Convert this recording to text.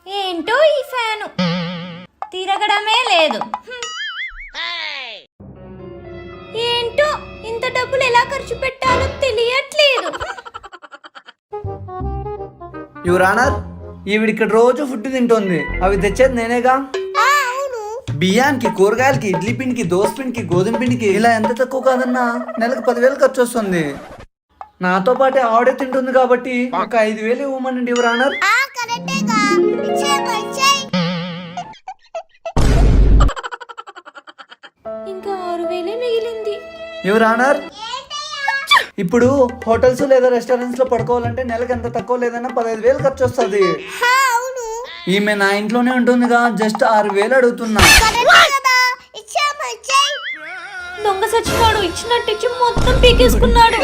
ఏంటో ఈ ఫ్యాను తిరగడమే లేదు. ఏంటో ఇంత డబ్బులు ఎలా ఖర్చు పెట్టాలో తెలియట్లేదు. యువర్ ఆనర్, ఈవిడ ఇక్కడ రోజు ఫుడ్ తింటోంది. అవి తెచ్చేది నేనేగా. బియ్యానికి, కూరగాయలకి, ఇడ్లీ పిండికి, దోశ పిండికి, గోధుమ పిండికి ఇలా ఎంత తక్కువ కాదన్నా నెలకు 10,000 ఖర్చు వస్తుంది. నాతో పాటే ఆవిడే తింటుంది కాబట్టి ఒక 5,000 ఇవ్వమనండి యువర్ ఆనర్. ఇంకా 6,000 మిగిలింది. యువర్ ఆనర్, ఇప్పుడు హోటల్స్ లేదా రెస్టారెంట్స్ లో పడుకోవాలంటే నెలకు ఎంత తక్కువ లేదన్నా 15,000 ఖర్చు వస్తుంది. ఈమె నా ఇంట్లోనే ఉంటుందిగా, జస్ట్ 6,000 అడుగుతున్నా. దొంగ సచ్చినాడు, ఇచ్చినట్టు ఇచ్చి మొత్తం పీకేసుకున్నాడు.